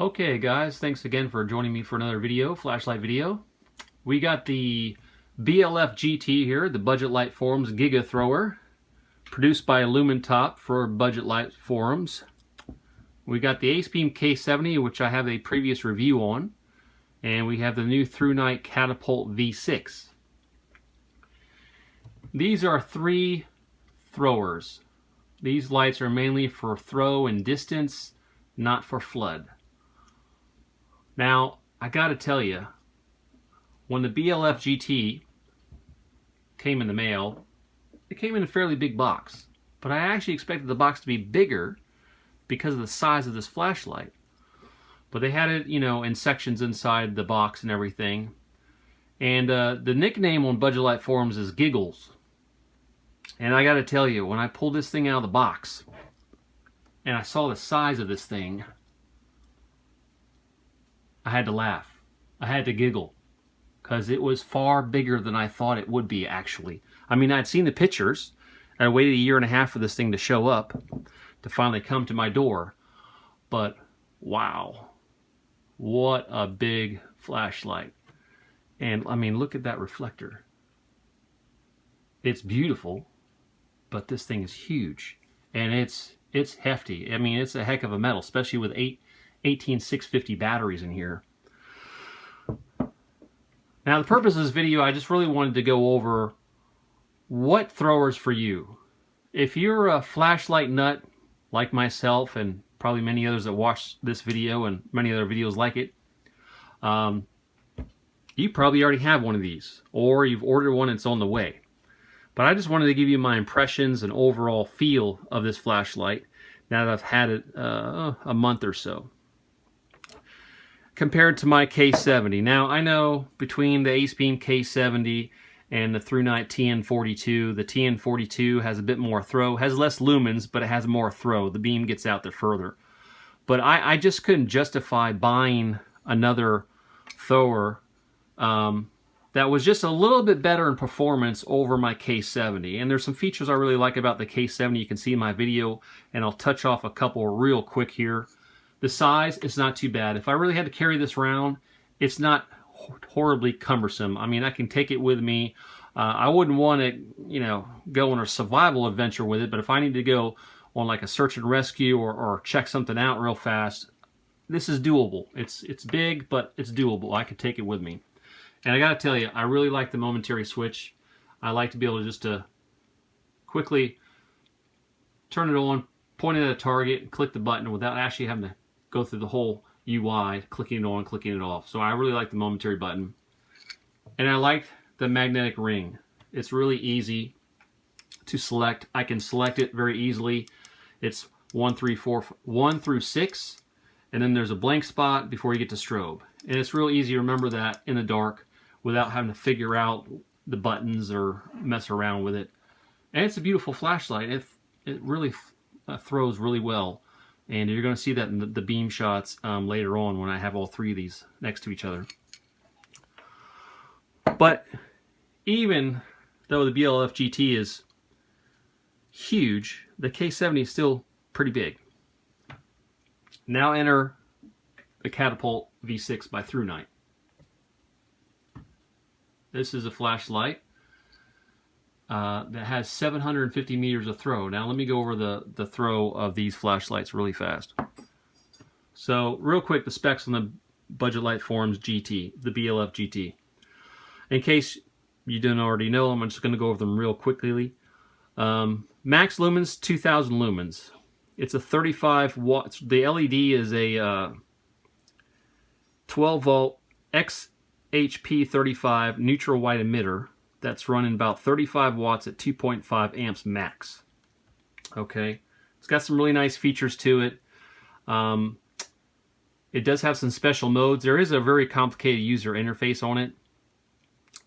Okay guys, thanks again for joining me for another video, flashlight video. We got the BLF GT here, the Budget Light Forums Giga Thrower, produced by Lumentop for Budget Light Forums. We got the Acebeam K70, which I have a previous review on, and we have the new Thrunite Catapult V6. These are three throwers. These lights are mainly for throw and distance, not for flood. Now, I gotta tell you, when the BLF GT came in the mail, it came in a fairly big box. But I actually expected the box to be bigger because of the size of this flashlight. But they had it, you know, in sections inside the box and everything. And the nickname on Budget Light Forums is Giggles. And I gotta tell you, when I pulled this thing out of the box and I saw the size of this thing, I had to laugh. I had to giggle because it was far bigger than I thought it would be, actually. I mean, I'd seen the pictures. I waited a year and a half for this thing to show up, to finally come to my door. But wow, what a big flashlight. And I mean, look at that reflector. It's beautiful, but this thing is huge. And it's hefty. I mean, it's a heck of a metal, especially with 18650 batteries in here. Now, the purpose of this video, I just really wanted to go over what throwers for you. If you're a flashlight nut like myself and probably many others that watch this video and many other videos like it, you probably already have one of these, or you've ordered one and it's on the way. But I just wanted to give you my impressions and overall feel of this flashlight now that I've had it a month or so, compared to my K70. Now, I know between the Acebeam K70 and the Thrunite TN42, the TN42 has a bit more throw, has less lumens, but it has more throw. The beam gets out there further. But I just couldn't justify buying another thrower that was just a little bit better in performance over my K70. And there's some features I really like about the K70 you can see in my video, and I'll touch off a couple real quick here. The size is not too bad. If I really had to carry this around, it's not horribly cumbersome. I mean, I can take it with me. I wouldn't want to, you know, go on a survival adventure with it, but if I need to go on like a search and rescue or check something out real fast, this is doable. It's big, but it's doable. I could take it with me. And I gotta tell you, I really like the momentary switch. I like to be able to just quickly turn it on, point it at a target, and click the button without actually having to go through the whole UI, clicking it on, clicking it off. So I really like the momentary button. And I like the magnetic ring. It's really easy to select. I can select it very easily. It's 1 through 6, and then there's a blank spot before you get to strobe. And it's real easy to remember that in the dark without having to figure out the buttons or mess around with it. And it's a beautiful flashlight. It really throws really well. And you're going to see that in the beam shots later on when I have all three of these next to each other. But even though the BLF GT is huge, the K70 is still pretty big. Now enter the Catapult V6 by Thrunite. This is a flashlight that has 750 meters of throw. Now let me go over the throw of these flashlights really fast. So real quick, the specs on the Budget Light Forums GT, the BLF GT. In case you didn't already know, I'm just going to go over them real quickly. Max lumens, 2000 lumens. It's a 35 watts. The LED is a 12 volt XHP35 neutral white emitter that's running about 35 watts at 2.5 amps max. Okay, it's got some really nice features to it. It does have some special modes. There is a very complicated user interface on it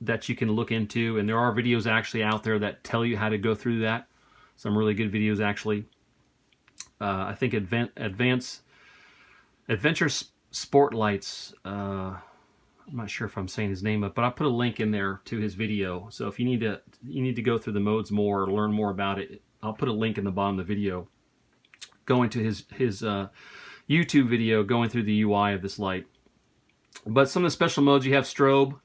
that you can look into, and there are videos actually out there that tell you how to go through that. Some really good videos actually. I think AdventureSportFlashlights, I'm not sure if I'm saying his name up, but I put a link in there to his video. So if you need to go through the modes more or learn more about it, I'll put a link in the bottom of the video going to his YouTube video going through the UI of this light. But some of the special modes, you have strobe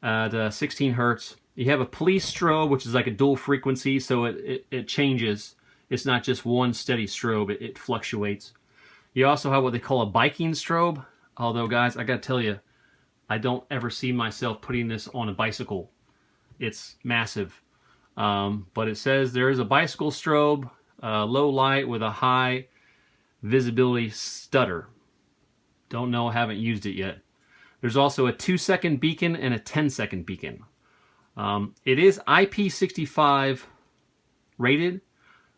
at 16 hertz. You have a police strobe, which is like a dual frequency, so it changes. It's not just one steady strobe, it fluctuates. You also have what they call a biking strobe, although guys, I gotta tell you, I don't ever see myself putting this on a bicycle. It's massive. But it says there is a bicycle strobe, low light with a high visibility stutter. Don't know, haven't used it yet. There's also a 2-second beacon and a 10-second beacon. It is IP65 rated,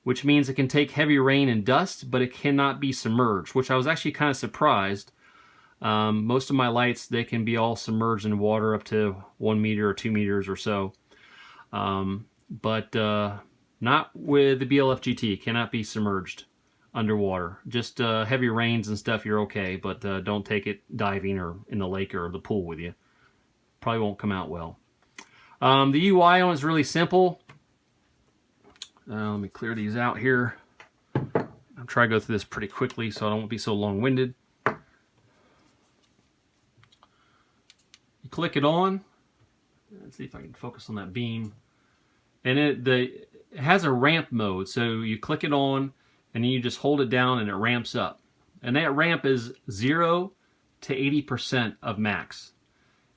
which means it can take heavy rain and dust, but it cannot be submerged, which I was actually kind of surprised. Most of my lights, they can be all submerged in water up to 1 meter or 2 meters or so. But not with the BLF GT. Cannot be submerged underwater. Just heavy rains and stuff, you're okay, but don't take it diving or in the lake or the pool with you. Probably won't come out well. The UI on it is really simple. Let me clear these out here. I'll try to go through this pretty quickly so I don't be so long-winded. You click it on. Let's see if I can focus on that beam. And it has a ramp mode, so you click it on and then you just hold it down and it ramps up. And that ramp is 0 to 80% of max.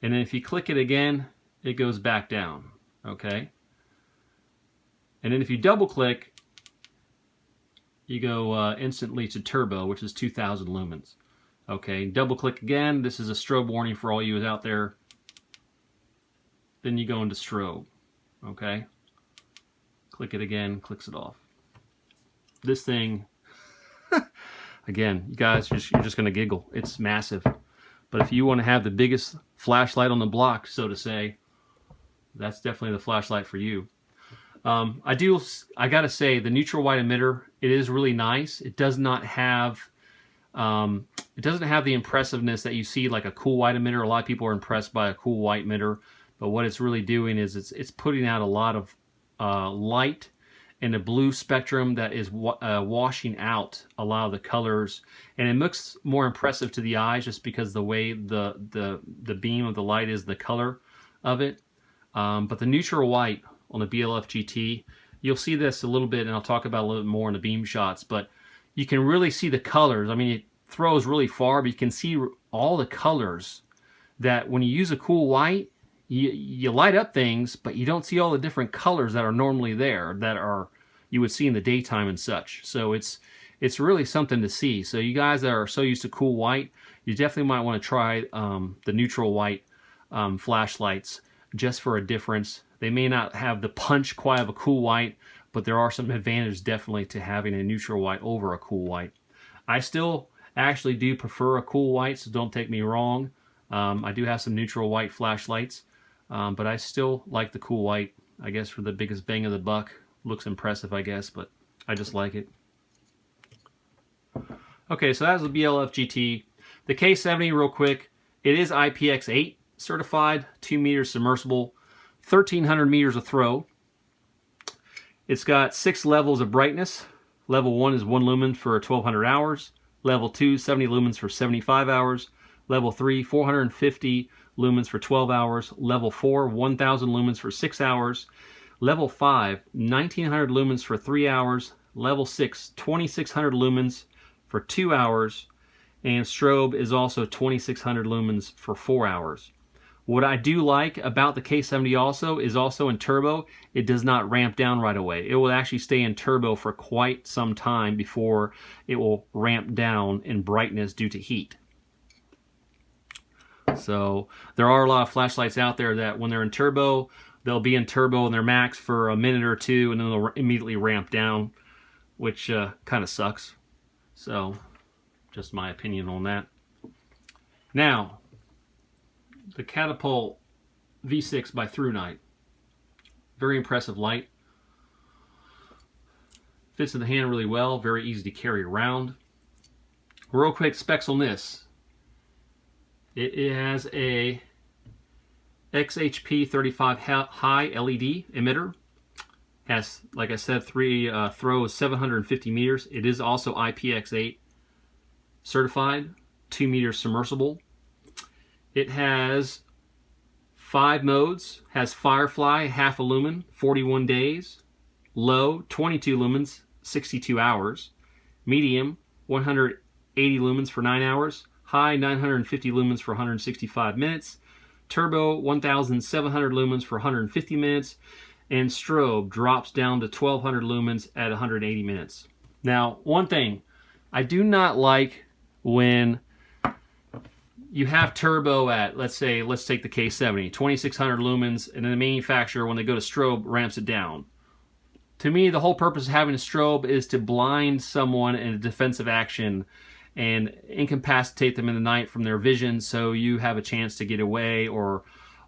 And then if you click it again, it goes back down, okay? And then if you double click, you go instantly to turbo, which is 2000 lumens. Okay, double click again. This is a strobe warning for all you out there. Then you go into strobe, okay? Click it again, clicks it off. This thing, again, you guys, you're just gonna giggle. It's massive. But if you want to have the biggest flashlight on the block, so to say, that's definitely the flashlight for you. I gotta say, the neutral white emitter, it is really nice. It does not have, it doesn't have the impressiveness that you see like a cool white emitter. A lot of people are impressed by a cool white emitter, but what it's really doing is it's putting out a lot of light in the blue spectrum that is washing out a lot of the colors, and it looks more impressive to the eyes just because the way the beam of the light is, the color of it. But the neutral white on the BLF GT, you'll see this a little bit, and I'll talk about a little bit more in the beam shots, but you can really see the colors. I mean, it throws really far, but you can see all the colors that when you use a cool white, you light up things, but you don't see all the different colors that are normally there, that are you would see in the daytime and such. So it's really something to see. So you guys that are so used to cool white, you definitely might want to try the neutral white flashlights just for a difference. They may not have the punch quite of a cool white, but there are some advantages definitely to having a neutral white over a cool white. I still actually do prefer a cool white, so don't take me wrong. I do have some neutral white flashlights. But I still like the cool white, I guess, for the biggest bang of the buck. Looks impressive, I guess, but I just like it. Okay, so that's the BLF GT. The K70, real quick, it is IPX8 certified, 2 meters submersible, 1,300 meters of throw. It's got 6 levels of brightness. Level 1 is 1 lumen for 1,200 hours. Level 2, 70 lumens for 75 hours. Level 3, 450 lumens for 12 hours. Level 4, 1,000 lumens for 6 hours. Level 5, 1,900 lumens for 3 hours. Level 6, 2,600 lumens for 2 hours. And strobe is also 2,600 lumens for 4 hours. What I do like about the K70 also is also in turbo, it does not ramp down right away. It will actually stay in turbo for quite some time before it will ramp down in brightness due to heat. So there are a lot of flashlights out there that when they're in turbo, they'll be in turbo and they're max for a minute or two and then they'll immediately ramp down, which kind of sucks. So just my opinion on that. Now, the Catapult V6 by Thrunite. Very impressive light. Fits in the hand really well, very easy to carry around. Real quick specs on this. It has a XHP 35 high LED emitter. Has, like I said, throw is 750 meters. It is also IPX8. certified, 2 meter submersible. It has 5 modes, has Firefly, half a lumen, 41 days, low, 22 lumens, 62 hours, medium, 180 lumens for 9 hours, high, 950 lumens for 165 minutes, turbo, 1700 lumens for 150 minutes, and strobe drops down to 1200 lumens at 180 minutes. Now, one thing, I do not like when you have turbo at, let's take the K70, 2600 lumens, and then the manufacturer, when they go to strobe, ramps it down. To me, the whole purpose of having a strobe is to blind someone in a defensive action and incapacitate them in the night from their vision, so you have a chance to get away or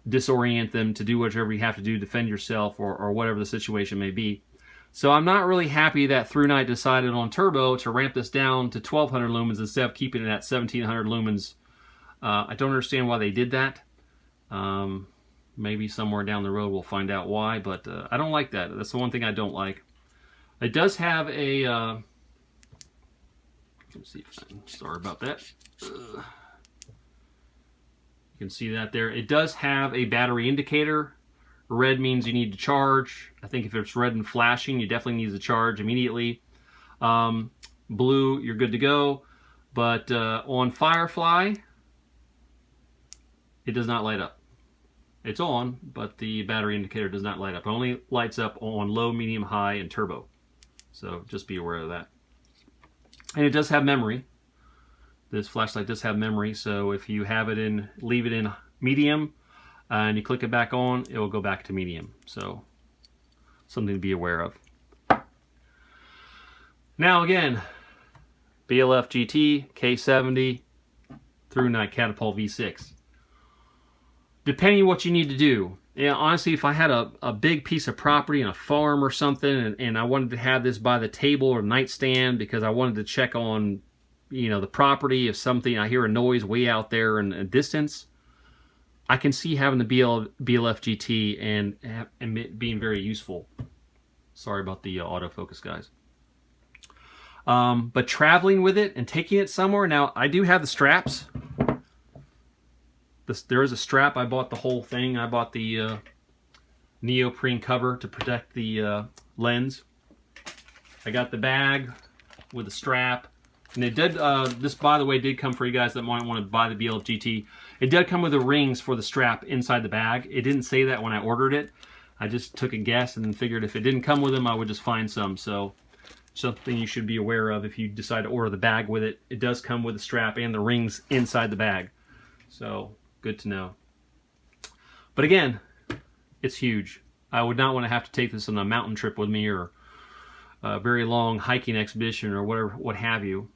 disorient them to do whatever you have to do, defend yourself, or whatever the situation may be. So I'm not really happy that Thrunite decided on turbo to ramp this down to 1200 lumens instead of keeping it at 1700 lumens. I don't understand why they did that. Maybe somewhere down the road we'll find out why, but I don't like that. That's the one thing I don't like. It does have a... let's see if I can, sorry about that. You can see that there. It does have a battery indicator. Red means you need to charge. I think if it's red and flashing, you definitely need to charge immediately. Blue, you're good to go. But on Firefly, it does not light up. It's on, but the battery indicator does not light up. It only lights up on low, medium, high, and turbo. So just be aware of that. And it does have memory. This flashlight does have memory, so if you have it in, leave it in medium, and you click it back on, it will go back to medium. So something to be aware of. Now again, BLF GT, K70, Thrunite Catapult V6. Depending on what you need to do. Yeah, honestly, if I had a big piece of property and a farm or something, and I wanted to have this by the table or nightstand because I wanted to check on, you know, the property, if something, I hear a noise way out there in a distance, I can see having the BLF GT and it being very useful. Sorry about the autofocus, guys. But traveling with it and taking it somewhere, now I do have the straps. There is a strap. I bought the whole thing. I bought the neoprene cover to protect the lens. I got the bag with the strap. And it did, this by the way did come for you guys that might want to buy the BLF GT. It did come with the rings for the strap inside the bag. It didn't say that when I ordered it. I just took a guess and figured if it didn't come with them, I would just find some. So something you should be aware of if you decide to order the bag with it. It does come with the strap and the rings inside the bag. So good to know. But again, it's huge. I would not want to have to take this on a mountain trip with me or a very long hiking expedition or whatever, what have you.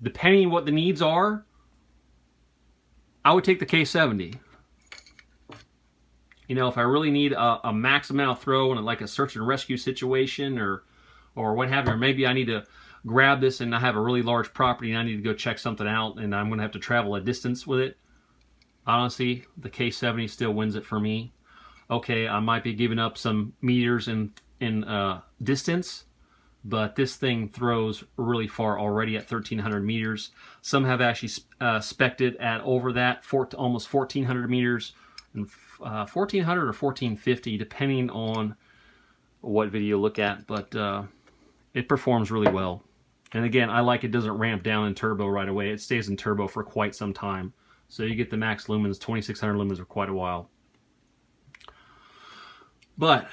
Depending on what the needs are, I would take the K70. You know, if I really need a max amount of throw in like a search and rescue situation or what have you, or maybe I need to grab this and I have a really large property and I need to go check something out and I'm going to have to travel a distance with it. Honestly, the K70 still wins it for me. Okay, I might be giving up some meters in distance, but this thing throws really far already at 1,300 meters. Some have actually spec'd it at over that, almost 1,400 meters, and 1,400 or 1,450, depending on what video you look at, but it performs really well. And again, I like it doesn't ramp down in turbo right away. It stays in turbo for quite some time. So you get the max lumens, 2,600 lumens for quite a while. But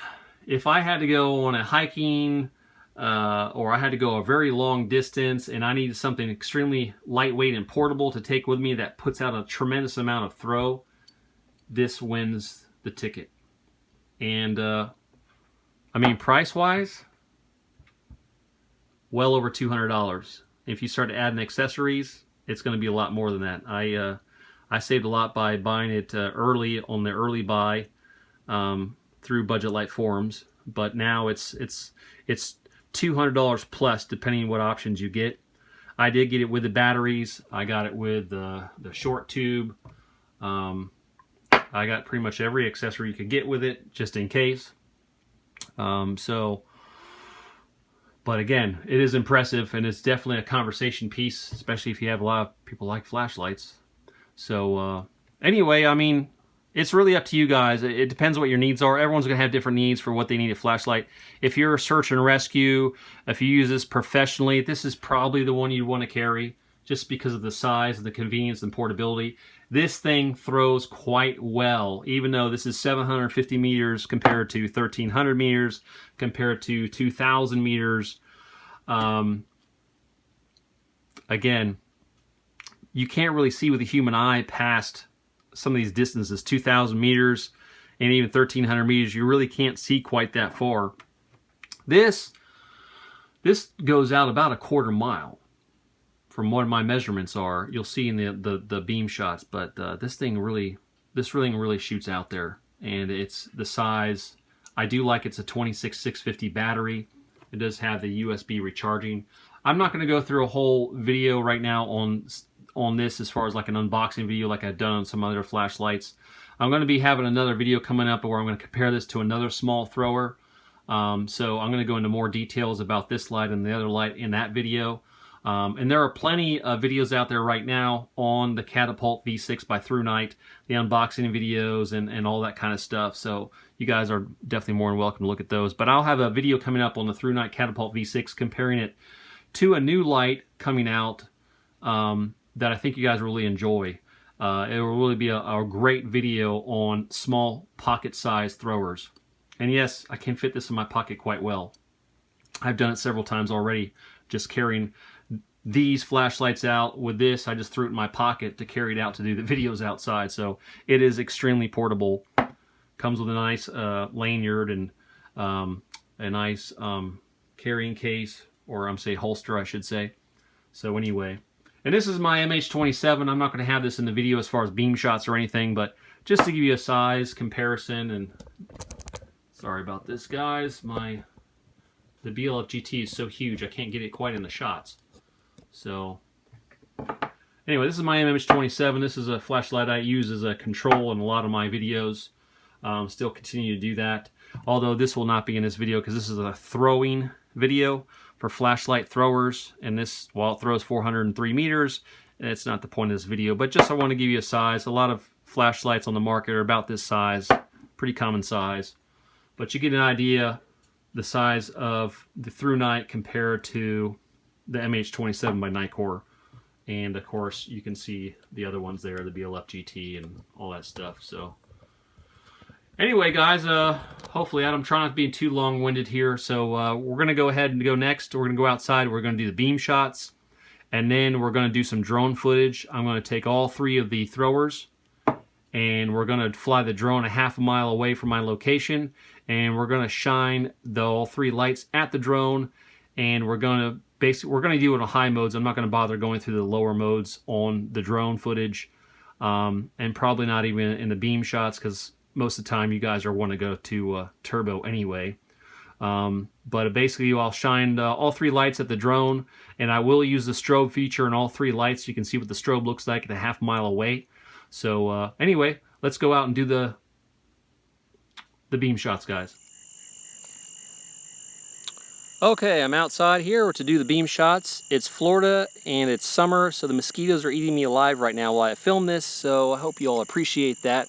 if I had to go on a hiking or I had to go a very long distance and I needed something extremely lightweight and portable to take with me that puts out a tremendous amount of throw, this wins the ticket. And I mean, price-wise, well over $200. If you start adding accessories, it's going to be a lot more than that. I saved a lot by buying it early on the early buy through Budget Light forums, but now it's $200 plus depending on what options you get. I did get it with the batteries. I got it with the short tube. I got pretty much every accessory you could get with it, just in case. So But again, it is impressive, and it's definitely a conversation piece, especially if you have a lot of people like flashlights. So anyway, I mean, it's really up to you guys. It depends what your needs are. Everyone's going to have different needs for what they need a flashlight. If you're a search and rescue, if you use this professionally, this is probably the one you'd want to carry just because of the size and the convenience and portability. This thing throws quite well, even though this is 750 meters compared to 1,300 meters, compared to 2,000 meters. Again, you can't really see with the human eye past some of these distances, 2,000 meters and even 1,300 meters. You really can't see quite that far. This goes out about a quarter mile from what my measurements are. You'll see in the beam shots, but this thing really shoots out there, and it's the size. I do like it's a 26650 battery. It does have the USB recharging. I'm not going to go through a whole video right now on this as far as like an unboxing video like I've done on some other flashlights. I'm going to be having another video coming up where I'm going to compare this to another small thrower. So I'm going to go into more details about this light and the other light in that video. And there are plenty of videos out there right now on the Catapult V6 by Thrunite, the unboxing videos and all that kind of stuff. So you guys are definitely more than welcome to look at those. But I'll have a video coming up on the Thrunite Catapult V6 comparing it to a new light coming out that I think you guys really enjoy. It will really be a great video on small pocket-sized throwers. And yes, I can fit this in my pocket quite well. I've done it several times already, just carrying these flashlights out. With this, I just threw it in my pocket to carry it out to do the videos outside. So it is extremely portable. Comes with a nice lanyard and a nice carrying case, or holster, I should say. So anyway, and this is my MH27. I'm not going to have this in the video as far as beam shots or anything, but just to give you a size comparison. And sorry about this, guys. The BLF GT is so huge I can't get it quite in the shots. So anyway, this is my MH27. This is a flashlight I use as a control in a lot of my videos. Still continue to do that. Although this will not be in this video because this is a throwing video for flashlight throwers. And this, while it throws 403 meters, it's not the point of this video. But just I want to give you a size. A lot of flashlights on the market are about this size. Pretty common size. But you get an idea the size of the Thrunite compared to the MH27 by Nikkor. And of course you can see the other ones there, the BLF GT and all that stuff. So anyway, guys, hopefully I'm trying not to be too long-winded here. So we're going to go ahead and go next. We're going to go outside. We're going to do the beam shots. And then we're going to do some drone footage. I'm going to take all three of the throwers, and we're going to fly the drone a half a mile away from my location. And we're going to shine all three lights at the drone. And we're going to do it on high modes. I'm not going to bother going through the lower modes on the drone footage. And probably not even in the beam shots, because most of the time you guys want to go to turbo anyway. But basically I'll shine all three lights at the drone, and I will use the strobe feature in all three lights so you can see what the strobe looks like at a half mile away. So anyway, let's go out and do the beam shots, guys. Okay, I'm outside here to do the beam shots. It's Florida and it's summer, so the mosquitoes are eating me alive right now while I film this, so I hope you all appreciate that.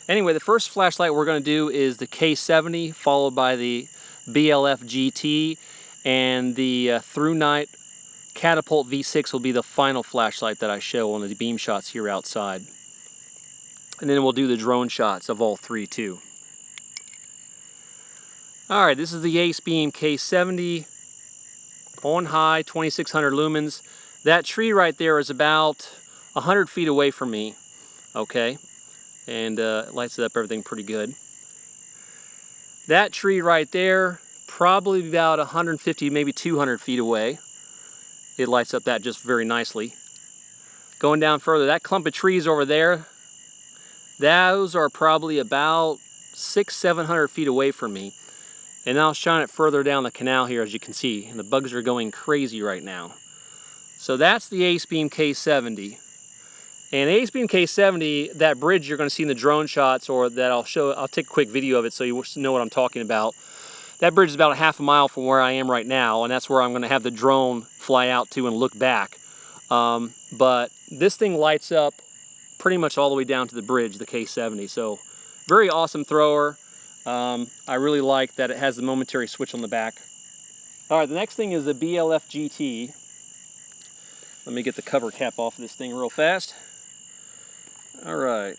Anyway, the first flashlight we're going to do is the K70, followed by the BLF GT, and the Thrunite Catapult V6 will be the final flashlight that I show on the beam shots here outside. And then we'll do the drone shots of all three too. Alright, this is the Acebeam K70 on high, 2600 lumens. That tree right there is about 100 feet away from me, okay? And it lights up everything pretty good. That tree right there, probably about 150, maybe 200 feet away. It lights up that just very nicely. Going down further, that clump of trees over there, those are probably about 600-700 feet away from me. And I'll shine it further down the canal here, as you can see. And the bugs are going crazy right now. So that's the Acebeam K70. And Acebeam K70, that bridge you're going to see in the drone shots, or that I'll take a quick video of it so you know what I'm talking about. That bridge is about a half a mile from where I am right now, and that's where I'm going to have the drone fly out to and look back. But this thing lights up pretty much all the way down to the bridge, the K70. So very awesome thrower. I really like that it has the momentary switch on the back. All right, the next thing is the BLF GT. Let me get the cover cap off of this thing real fast. All right,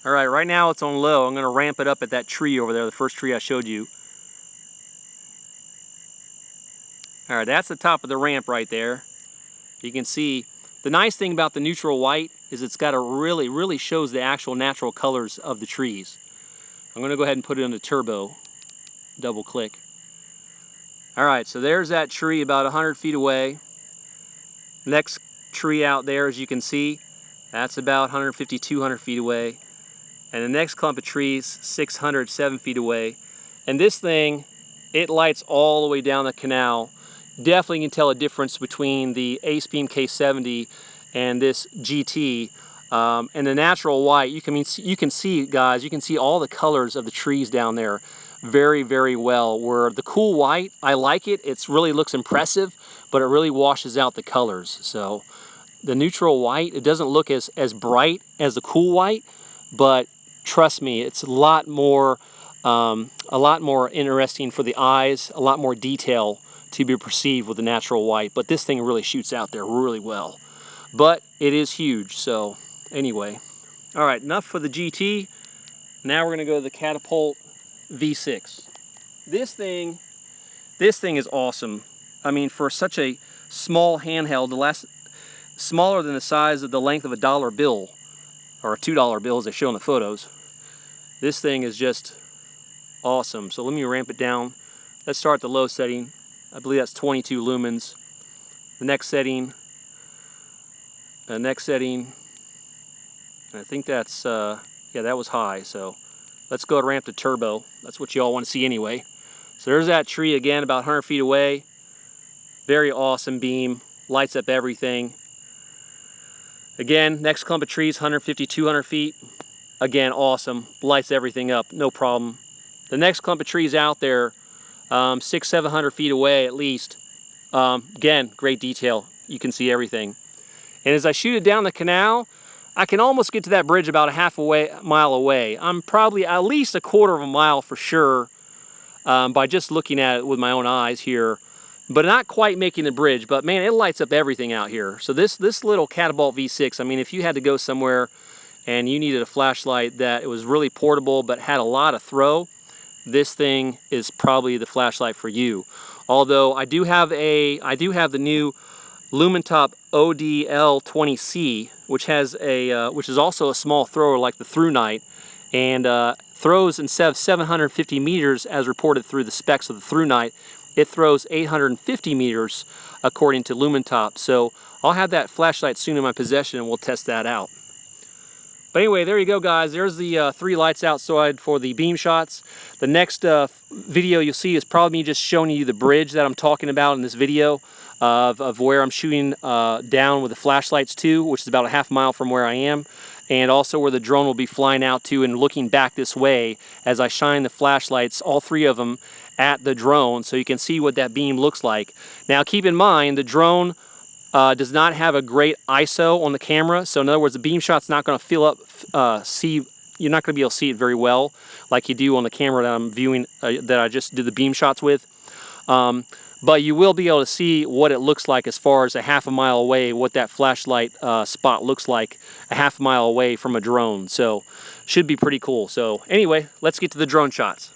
right now it's on low. I'm going to ramp it up at that tree over there, the first tree I showed you. All right, that's the top of the ramp right there. You can see the nice thing about the neutral white is it's got a really shows the actual natural colors of the trees. I'm going to go ahead and put it into turbo, double click. All right, so there's that tree about 100 feet away. Next tree out there, as you can see, that's about 150, 200 feet away. And the next clump of trees, 600, 7 feet away. And this thing, it lights all the way down the canal. Definitely can tell a difference between the Acebeam K70 and this GT. And the natural white, you can see, guys, you can see all the colors of the trees down there very well. Where the cool white, I like it. It really looks impressive, but it really washes out the colors. So the neutral white, it doesn't look as bright as the cool white, but trust me, it's a lot more interesting for the eyes, a lot more detail to be perceived with the natural white. But this thing really shoots out there really well. But it is huge, so anyway. All right, enough for the GT. Now we're gonna go to the Catapult V6. This thing is awesome. I mean, for such a small handheld, smaller than the size of the length of a dollar bill, or a $2 bill as they show in the photos. This thing is just awesome. So let me ramp it down. Let's start at the low setting. I believe that's 22 lumens. The next setting, and I think that's, yeah, that was high. So let's go ramp to turbo. That's what you all want to see anyway. So there's that tree again, about 100 feet away. Very awesome beam, lights up everything. Again, next clump of trees, 150, 200 feet. Again, awesome, lights everything up, no problem. The next clump of trees out there, 600, 700 feet away at least. Again, great detail, you can see everything. And as I shoot it down the canal, I can almost get to that bridge about a half mile away. I'm probably at least a quarter of a mile for sure by just looking at it with my own eyes here. But not quite making the bridge, but man, it lights up everything out here. So this little Catapult V6, I mean, if you had to go somewhere and you needed a flashlight that it was really portable but had a lot of throw, this thing is probably the flashlight for you. Although I do have the new LumenTop ODL20C, which is also a small thrower like the Thrunite, and throws instead of 750 meters as reported through the specs of the Thrunite, it throws 850 meters according to LumenTop. So I'll have that flashlight soon in my possession and we'll test that out. But anyway, there you go, guys. There's the 3 lights outside for the beam shots. The next video you'll see is probably me just showing you the bridge that I'm talking about in this video of where I'm shooting down with the flashlights to, which is about a half mile from where I am, and also where the drone will be flying out to and looking back this way as I shine the flashlights, all 3 of them, at the drone so you can see what that beam looks like. Now keep in mind, the drone does not have a great ISO on the camera, so in other words, the beam shot's not going to fill up, you're not going to be able to see it very well like you do on the camera that I'm viewing, that I just did the beam shots with. But you will be able to see what it looks like as far as a half a mile away, what that flashlight spot looks like a half mile away from a drone. So should be pretty cool. So anyway, let's get to the drone shots.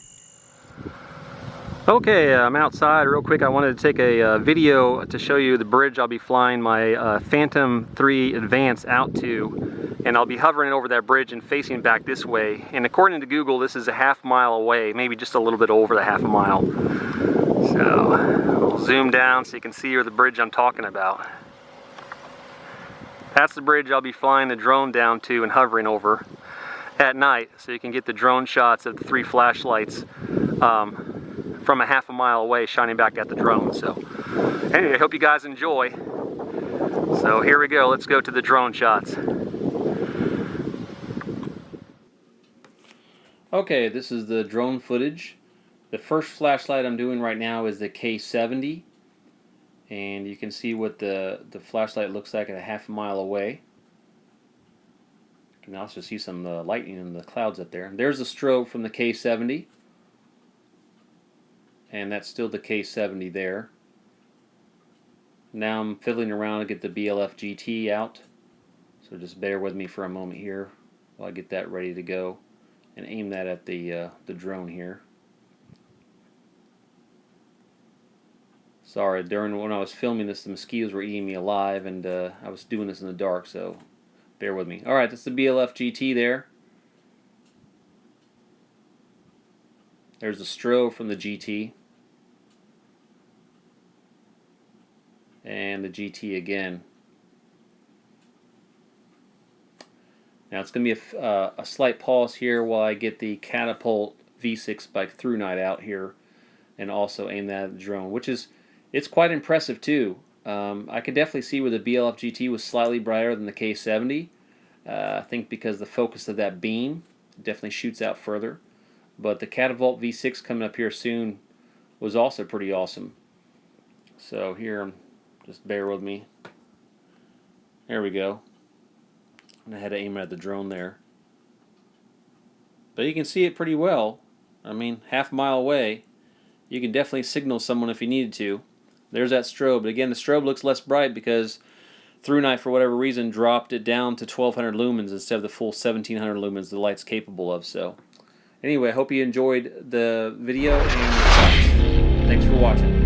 Okay, I'm outside real quick. I wanted to take a video to show you the bridge I'll be flying my Phantom 3 Advance out to, and I'll be hovering over that bridge and facing back this way. And according to Google, this is a half mile away, maybe just a little bit over the half a mile. So we'll zoom down so you can see the bridge I'm talking about. That's the bridge I'll be flying the drone down to and hovering over at night, so you can get the drone shots of the 3 flashlights from a half a mile away shining back at the drone. So anyway, I hope you guys enjoy. So here we go, let's go to the drone shots. Okay, this is the drone footage. The first flashlight I'm doing right now is the K70, and you can see what the flashlight looks like at a half a mile away. You can also see some lightning in the clouds up there. And there's the strobe from the K70, and that's still the K70 there. Now I'm fiddling around to get the BLF GT out, so just bear with me for a moment here while I get that ready to go and aim that at the drone here. Sorry, when I was filming this, the mosquitoes were eating me alive, and I was doing this in the dark, so bear with me. Alright, that's the BLF GT there. There's the strobe from the GT. And the GT again. Now it's going to be a slight pause here while I get the Catapult V6 by Thrunite out here and also aim that at the drone, which is, it's quite impressive too. I could definitely see where the BLF GT was slightly brighter than the K70. I think because the focus of that beam definitely shoots out further. But the Catapult V6 coming up here soon was also pretty awesome. So here, just bear with me. There we go. And I had to aim at the drone there. But you can see it pretty well. I mean, half a mile away. You can definitely signal someone if you needed to. There's that strobe. But again, the strobe looks less bright because Thrunite, for whatever reason, dropped it down to 1200 lumens instead of the full 1700 lumens the light's capable of. So, anyway, I hope you enjoyed the video, and thanks for watching.